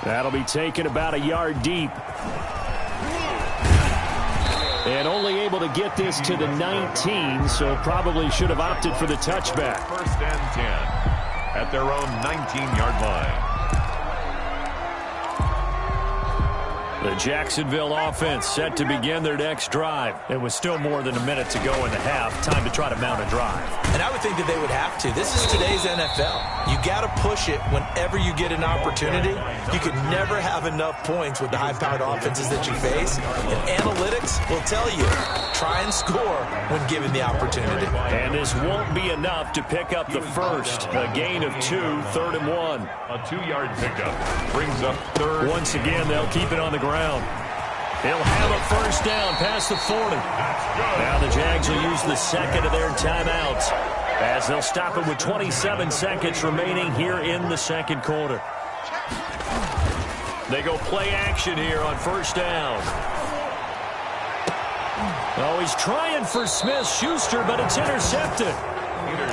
That'll be taken about a yard deep. And only able to get this to the 19, so probably should have opted for the touchback. 1st and 10 at their own 19-yard line. The Jacksonville offense set to begin their next drive. It was still more than a minute to go in the half. Time to try to mount a drive. And I would think that they would have to. This is today's NFL. You got to push it whenever you get an opportunity. You could never have enough points with the high-powered offenses that you face. And analytics will tell you, try and score when given the opportunity. And this won't be enough to pick up the first. A gain of 2, 3rd and 1. A 2-yard pickup brings up 3rd. Once again, they'll keep it on the ground. He'll have a first down past the 40. Now the Jags will use the second of their timeouts as they'll stop it with 27 seconds remaining here in the second quarter. They go play action here on first down. Oh, he's trying for Smith-Schuster, but it's intercepted.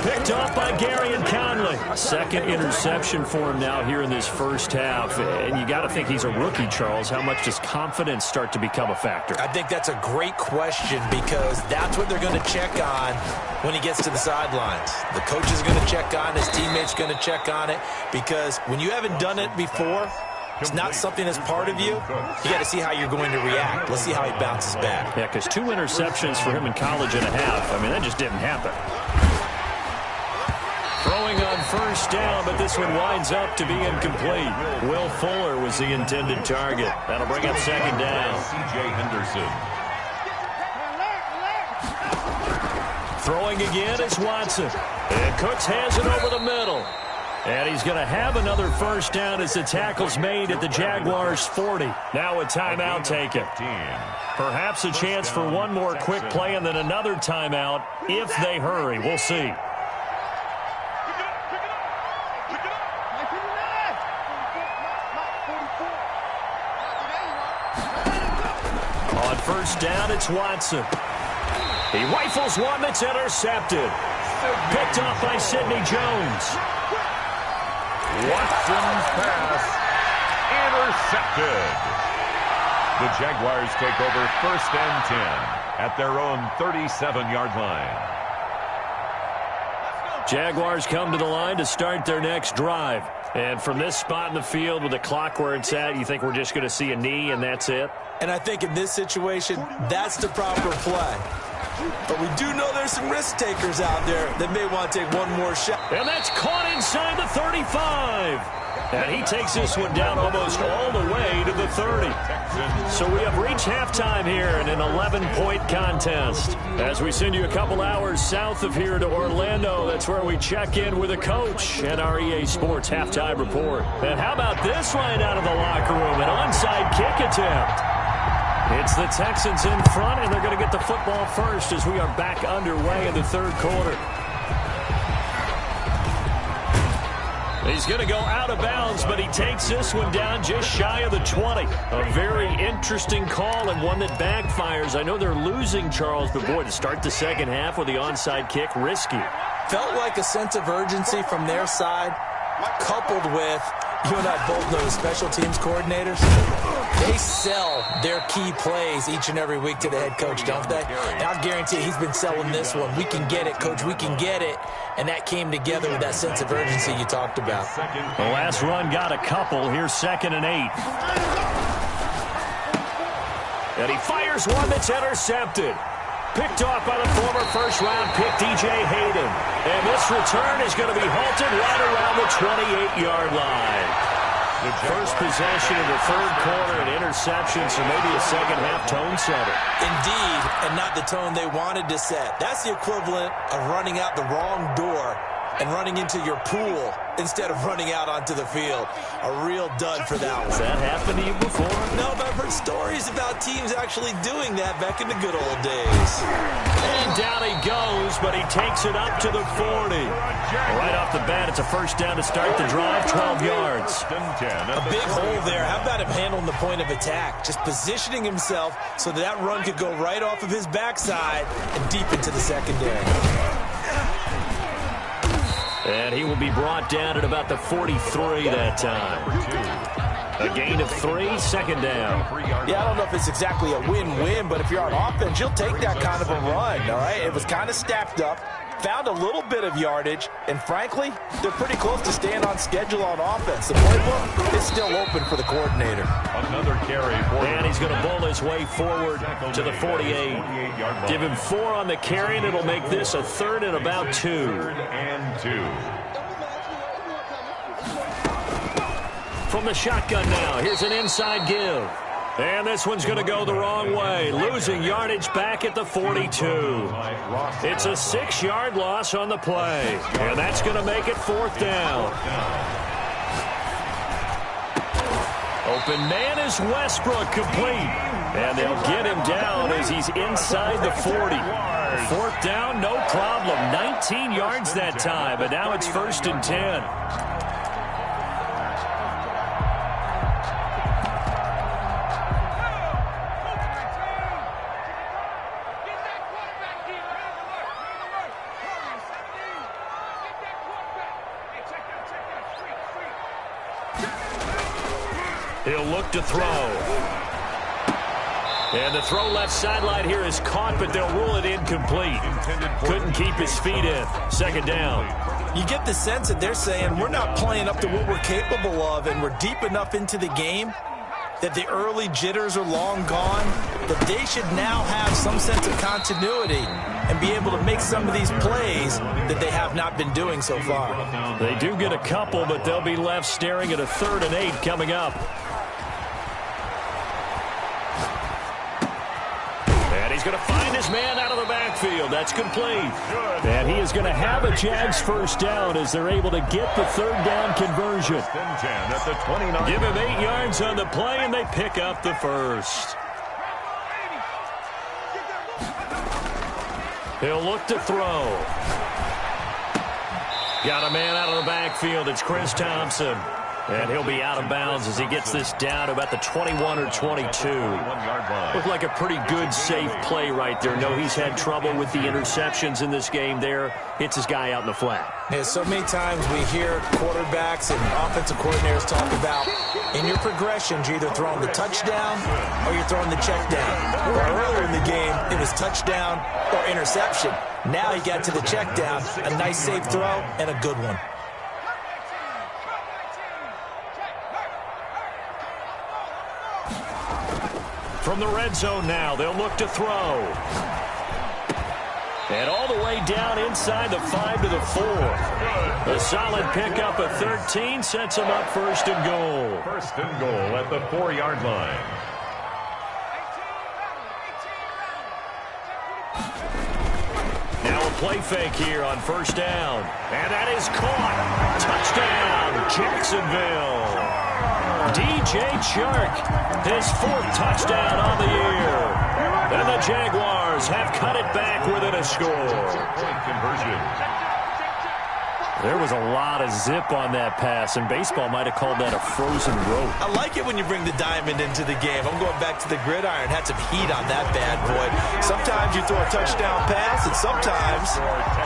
Picked off by Gary and Conley. Second interception for him now here in this first half. And you got to think he's a rookie, Charles. How much does confidence start to become a factor? I think that's a great question because that's what they're going to check on when he gets to the sidelines. The coach is going to check on, his teammates going to check on it, because when you haven't done it before, it's not something that's part of you. You got to see how you're going to react. Let's see how he bounces back. Yeah, because 2 interceptions for him in college and a half. I mean, that just didn't happen. Throwing on first down, but this one winds up to be incomplete. Will Fuller was the intended target. That'll bring up second down. C.J. Henderson. Throwing again is Watson. And Cooks has it over the middle. And he's going to have another first down as the tackle's made at the Jaguars' 40. Now a timeout taken. Perhaps a chance for one more quick play and then another timeout if they hurry. We'll see. On first down, it's Watson. He rifles one that's intercepted. Picked off by Sidney Jones. Watson's pass intercepted. The Jaguars take over 1st and 10 at their own 37-yard line. Jaguars come to the line to start their next drive. And from this spot in the field with the clock where it's at, you think we're just going to see a knee and that's it? And I think in this situation, that's the proper play. But we do know there's some risk takers out there that may want to take one more shot. And that's caught inside the 35. And he takes this one down almost all the way to the 30. So we have reached halftime here in an 11-point contest. As we send you a couple hours south of here to Orlando, that's where we check in with a coach and our EA Sports halftime report. And how about this line out of the locker room? An onside kick attempt. It's the Texans in front, and they're going to get the football first as we are back underway in the third quarter. He's going to go out of bounds, but he takes this one down just shy of the 20. A very interesting call and one that backfires. I know they're losing, Charles, but boy, to start the second half with the onside kick, risky. Felt like a sense of urgency from their side, coupled with, you and I both know the special teams coordinators. They sell their key plays each and every week to the head coach, don't they? And I'll guarantee he's been selling this one. We can get it, coach. We can get it. And that came together with that sense of urgency you talked about. The last run got a couple. Here's 2nd and 8. And he fires one that's intercepted. Picked off by the former first-round pick, DJ Hayden. And this return is going to be halted right around the 28-yard line. The first possession of the third quarter, an interception, so maybe a second-half tone setter. Indeed, and not the tone they wanted to set. That's the equivalent of running out the wrong door and running into your pool instead of running out onto the field. A real dud for that one. Has that happened to you before? No, but I've heard stories about teams actually doing that back in the good old days. And down he goes, but he takes it up to the 40. Right off the bat, it's a first down to start the drive, 12 yards. A big hole there. How about him handling the point of attack? Just positioning himself so that run could go right off of his backside and deep into the secondary. And he will be brought down at about the 43 that time. A gain of 3, second down. Yeah, I don't know if it's exactly a win-win, but if you're on offense, you'll take that kind of a run, all right? It was kind of stacked up, found a little bit of yardage, and frankly, they're pretty close to staying on schedule on offense. The playbook is still open for the coordinator. Another carry for and he's going to bull his way forward to the 48. Give him 4 on the carry, and it'll make this a 3rd and about 2. 3rd and 2. From the shotgun now, here's an inside give. And this one's going to go the wrong way, losing yardage back at the 42. It's a 6-yard loss on the play, and that's going to make it 4th down. Open man is Westbrook, complete. And they'll get him down as he's inside the 40. 4th down, no problem. 19 yards that time, but now it's 1st and 10. He'll look to throw. And the throw left sideline here is caught, but they'll rule it incomplete. Couldn't keep his feet in. 2nd down. You get the sense that they're saying we're not playing up to what we're capable of, and we're deep enough into the game that the early jitters are long gone, that they should now have some sense of continuity and be able to make some of these plays that they have not been doing so far. They do get a couple, but they'll be left staring at a 3rd and 8 coming up. He's going to find his man out of the backfield. That's complete. And he is going to have a Jags 1st down as they're able to get the 3rd down conversion. Give him 8 yards on the play, and they pick up the 1st. He'll look to throw. Got a man out of the backfield. It's Chris Thompson. And he'll be out of bounds as he gets this down to about the 21 or 22. Looked like a pretty good, safe play right there. No, he's had trouble with the interceptions in this game there. Hits his guy out in the flat. Yeah, so many times we hear quarterbacks and offensive coordinators talk about in your progressions, you're either throwing the touchdown or you're throwing the check down. Well, earlier in the game, it was touchdown or interception. Now he got to the check down, a nice safe throw, and a good one. From the red zone now, they'll look to throw. And all the way down inside the 5 to the 4. A solid pickup of 13 sets them up 1st and goal. 1st and goal at the 4-yard line. Now a play fake here on 1st down. And that is caught. Touchdown, Jacksonville. DJ Chark, his 4th touchdown on the year. And the Jaguars have cut it back within a score. Conversion. There was a lot of zip on that pass, and baseball might have called that a frozen rope. I like it when you bring the diamond into the game. I'm going back to the gridiron. Had some heat on that bad boy. Sometimes you throw a touchdown pass, and sometimes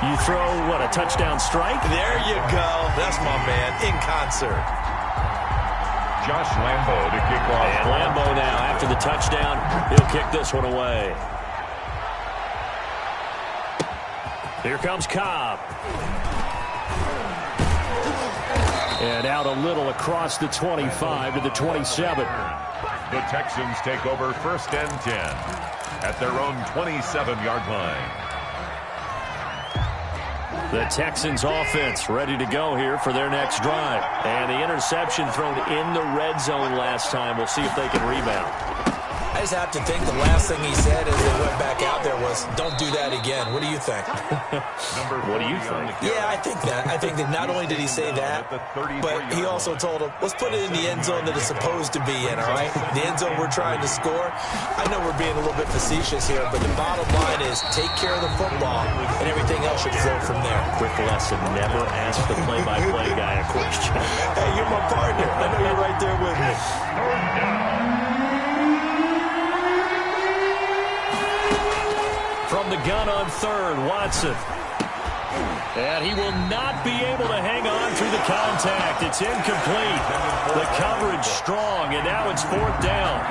you throw, what, a touchdown strike? There you go. That's my man, in concert. Josh Lambo to kick off. And Lambo now, after the touchdown, he'll kick this one away. Here comes Cobb. And out a little across the 25 to the 27. The Texans take over 1st and 10 at their own 27-yard line. The Texans offense ready to go here for their next drive. And the interception thrown in the red zone last time. We'll see if they can rebound. I just have to think the last thing he said as they went back out there was, don't do that again. What do you think? What do you think? Yeah, I think that. I think that not only did he say that, but he also told him, let's put it in the end zone that it's supposed to be in, all right? The end zone we're trying to score. I know we're being a little bit facetious here, but the bottom line is take care of the football, and everything else should flow from there. Quick lesson, never ask the play-by-play guy a question. Hey, you're my partner. I know you're right there with me. From the gun on 3rd, Watson. And he will not be able to hang on through the contact. It's incomplete. The coverage strong, and now it's 4th down.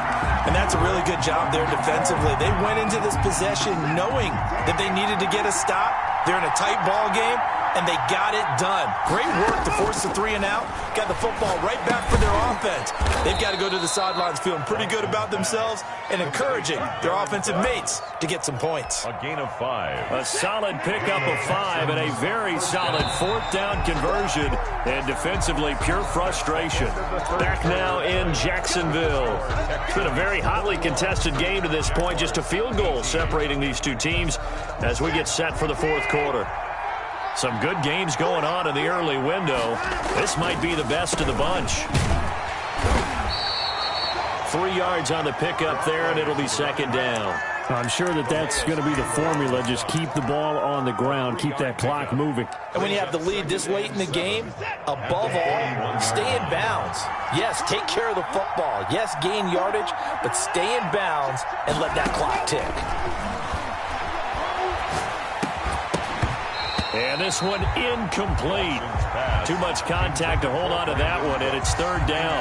And that's a really good job there defensively. They went into this possession knowing that they needed to get a stop. They're in a tight ball game, and they got it done. Great work to force the 3 and out. Got the football right back for their offense. They've got to go to the sidelines feeling pretty good about themselves and encouraging their offensive mates to get some points. A gain of 5. A solid pickup of 5 and a very solid 4th down conversion. And defensively, pure frustration. Back now in Jacksonville. It's been a very hotly contested game to this point. Just a field goal separating these two teams as we get set for the 4th quarter. Some good games going on in the early window. This might be the best of the bunch. 3 yards on the pickup there, and it'll be 2nd down. I'm sure that's going to be the formula. Just keep the ball on the ground. Keep that clock moving. And when you have the lead this late in the game, above all, stay in bounds. Yes, take care of the football. Yes, gain yardage, but stay in bounds and let that clock tick. And this one incomplete. Too much contact to hold on to that one, and it's 3rd down.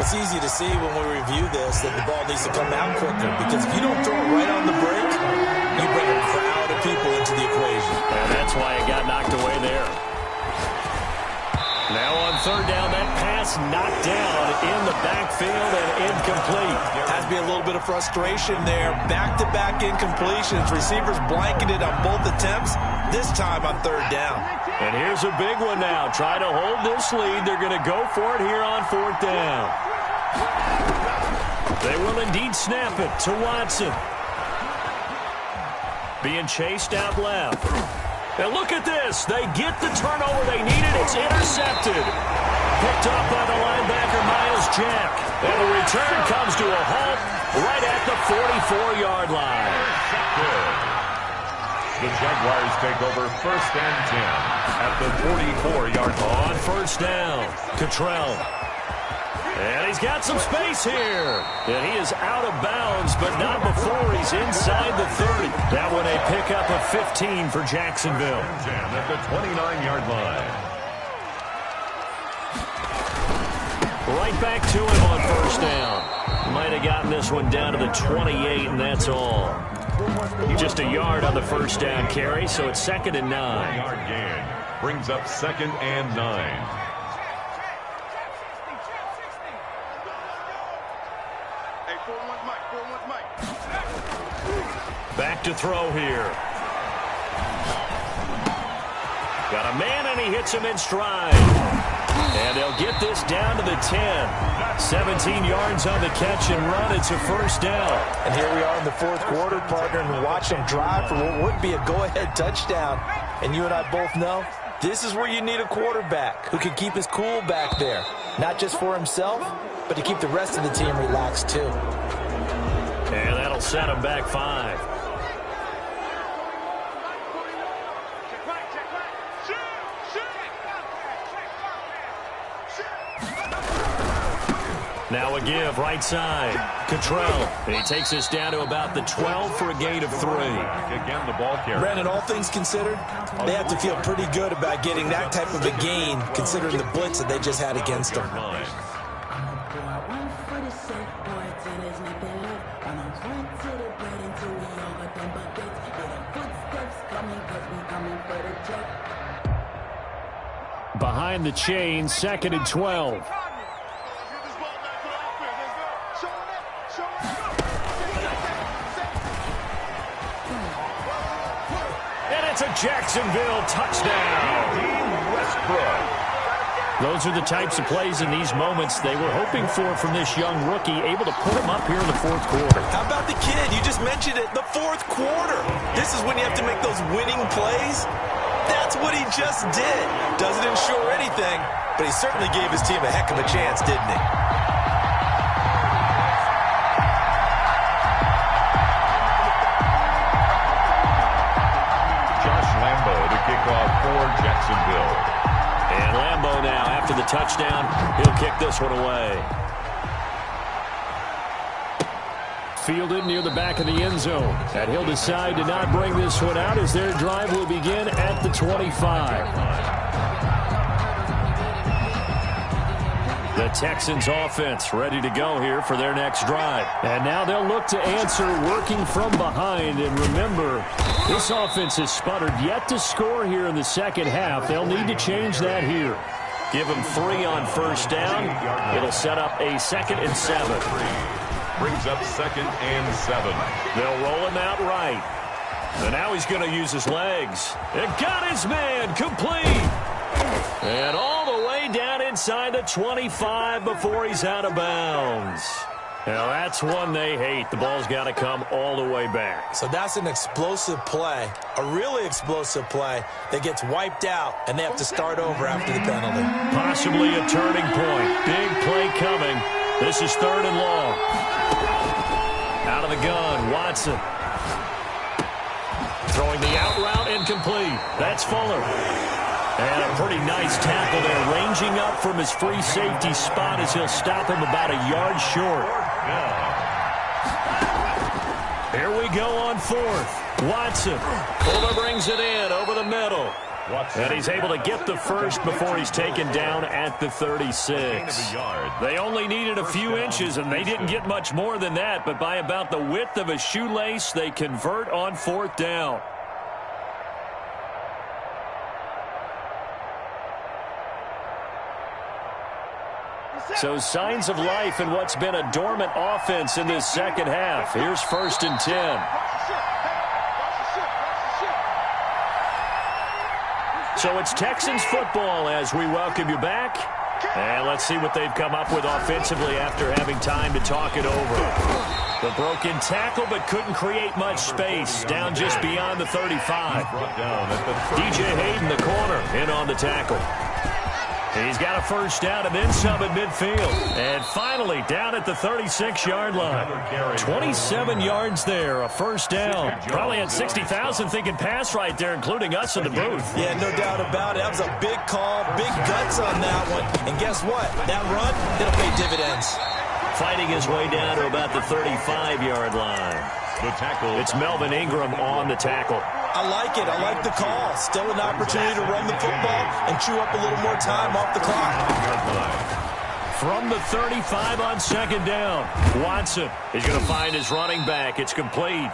It's easy to see when we review this that the ball needs to come out quicker, because if you don't throw it right on the break, you bring a crowd of people into the equation. And that's why it got knocked away there. Now on 3rd down, that pass knocked down in the backfield and incomplete. Has to be a little bit of frustration there. Back-to-back incompletions. Receivers blanketed on both attempts, this time on 3rd down. And here's a big one now. Try to hold this lead. They're going to go for it here on 4th down. They will indeed snap it to Watson. Being chased out left. And look at this. They get the turnover they needed. It's intercepted. Picked up by the linebacker, Miles Jack. And the return comes to a halt right at the 44-yard line. The Jaguars take over 1st and 10 at the 44-yard line. On 1st down, Cottrell. And he's got some space here. And he is out of bounds, but not before he's inside the 30. That one a pickup of 15 for Jacksonville. At the 29-yard line. Right back to him on 1st down. Might have gotten this one down to the 28, and that's all. Just a yard on the 1st down carry, so it's 2nd and 9. 1-yard gain brings up 2nd and 9. Back to throw here. Got a man, and he hits him in stride. And they'll get this down to the 10. 17 yards on the catch and run. It's a 1st down. And here we are in the 4th quarter, partner, and watch them drive for what would be a go-ahead touchdown. And you and I both know this is where you need a quarterback who can keep his cool back there. Not just for himself, but to keep the rest of the team relaxed too. And that'll set him back 5. Now a give, right side. Cottrell. And he takes this down to about the 12 for a gain of 3. Again, the ball carrier. Brandon, all things considered, they have to feel pretty good about getting that type of a gain, considering the blitz that they just had against them. Behind the chain, 2nd and 12. It's a Jacksonville touchdown. Those are the types of plays in these moments they were hoping for from this young rookie, able to put him up here in the 4th quarter. How about the kid? You just mentioned it, the 4th quarter. This is when you have to make those winning plays. That's what he just did. Doesn't ensure anything, but he certainly gave his team a heck of a chance, didn't he? For Jacksonville. And Lambeau now, after the touchdown, he'll kick this one away. Fielded near the back of the end zone. And he'll decide to not bring this one out as their drive will begin at the 25. The Texans offense ready to go here for their next drive. And now they'll look to answer working from behind. And remember, this offense has sputtered yet to score here in the second half. They'll need to change that here. Give him 3 on first down. It'll set up a 2nd and 7. Brings up 2nd and 7. They'll roll him out right. And now he's going to use his legs. It got his man complete. And all the way down inside the 25 before he's out of bounds. Now that's one they hate. The ball's got to come all the way back. So that's an explosive play, a really explosive play that gets wiped out, and they have to start over after the penalty. Possibly a turning point. Big play coming. This is 3rd and long. Out of the gun, Watson. Throwing the out route, incomplete. That's Fuller. And a pretty nice tackle there, ranging up from his free safety spot as he'll stop him about a yard short. Here we go on 4th. Watson. Fuller brings it in over the middle. And he's able to get the first before he's taken down at the 36. They only needed a few inches, and they didn't get much more than that. But by about the width of a shoelace, they convert on 4th down. So signs of life in what's been a dormant offense in this second half. Here's 1st and 10. So it's Texans football as we welcome you back. And let's see what they've come up with offensively after having time to talk it over. The broken tackle, but couldn't create much space. Down just beyond the 35. DJ Hayden, the corner, in on the tackle. He's got a first down and then some at midfield. And finally, down at the 36-yard line. 27 yards there, a first down. Probably had 60,000 thinking pass right there, including us in the booth. Yeah, no doubt about it. That was a big call, big guts on that one. And guess what? That run, it'll pay dividends. Fighting his way down to about the 35-yard line. The tackle. It's Melvin Ingram on the tackle. I like it. I like the call. Still an opportunity to run the football and chew up a little more time off the clock. From the 35 on 2nd down, Watson is going to find his running back. It's complete.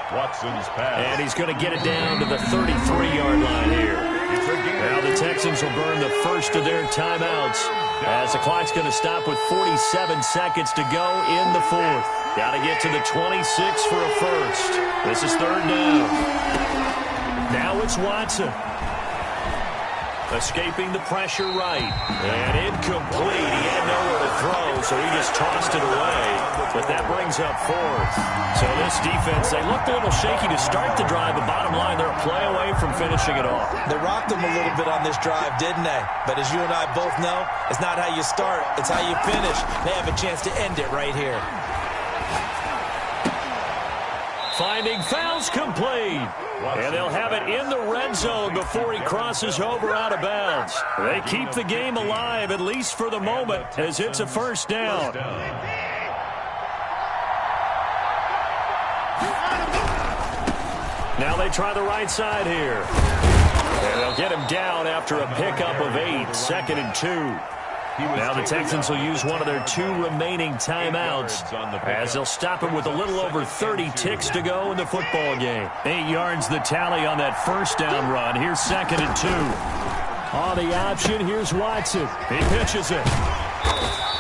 Watson's pass. And he's going to get it down to the 33-yard line here. Now the Texans will burn the first of their timeouts as the clock's going to stop with 47 seconds to go in the 4th. Got to get to the 26 for a first. This is 3rd down. Now it's Watson. Escaping the pressure right. And incomplete. He had nowhere to throw, so he just tossed it away. But that brings up 4th. So this defense, they looked a little shaky to start the drive, but bottom line, they're a play away from finishing it off. They rocked them a little bit on this drive, didn't they? But as you and I both know, it's not how you start, it's how you finish. They have a chance to end it right here. Finding fouls complete. And they'll have it in the red zone before he crosses over out of bounds. They keep the game alive, at least for the moment, as it's a first down. Now they try the right side here. And they'll get him down after a pickup of 8, 2nd and 2. Now the Texans will use one of their 2 remaining timeouts as they'll stop him with a little over 30 ticks to go in the football game. 8 yards the tally on that first down run. Here's 2nd and 2. On the option, here's Watson. He pitches it.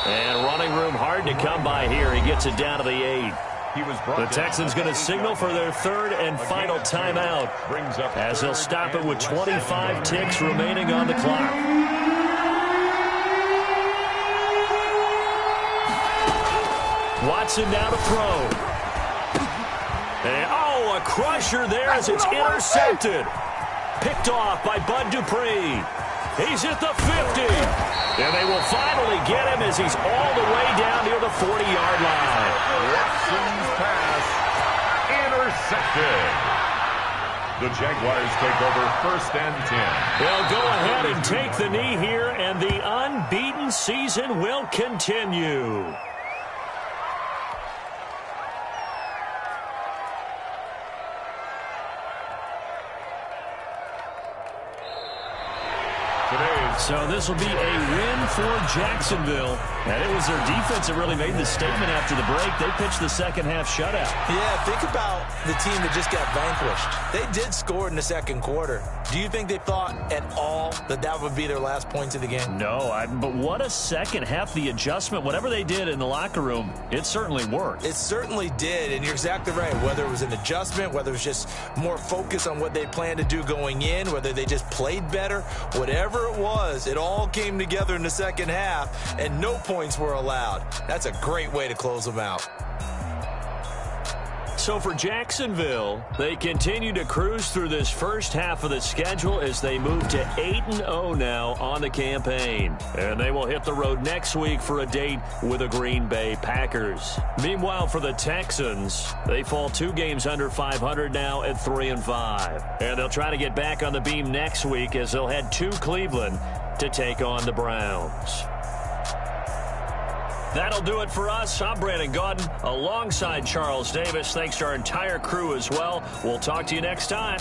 And running room hard to come by here. He gets it down to the 8. The Texans going to signal for their 3rd and final timeout as they'll stop it with 25 ticks remaining on the clock. Watson now to throw. And, a crusher there as it's intercepted. Picked off by Bud Dupree. He's at the 50. And they will finally get him as he's all the way down near the 40-yard line. Watson's pass intercepted. The Jaguars take over 1st and 10. They'll go ahead and take the knee here, and the unbeaten season will continue. So this will be a win for Jacksonville. And it was their defense that really made the statement after the break. They pitched the second-half shutout. Yeah, think about the team that just got vanquished. They did score in the second quarter. Do you think they thought at all that that would be their last points of the game? No, but what a second half. The adjustment, whatever they did in the locker room, it certainly worked. It certainly did, and you're exactly right. Whether it was an adjustment, whether it was just more focus on what they planned to do going in, whether they just played better, whatever it was, it all came together in the second half, and no points were allowed. That's a great way to close them out. So for Jacksonville, they continue to cruise through this first half of the schedule as they move to 8-0 now on the campaign. And they will hit the road next week for a date with the Green Bay Packers. Meanwhile, for the Texans, they fall 2 games under 500 now at 3-5. And they'll try to get back on the beam next week as they'll head to Cleveland to take on the Browns. That'll do it for us. I'm Brandon Gaudin alongside Charles Davis. Thanks to our entire crew as well. We'll talk to you next time.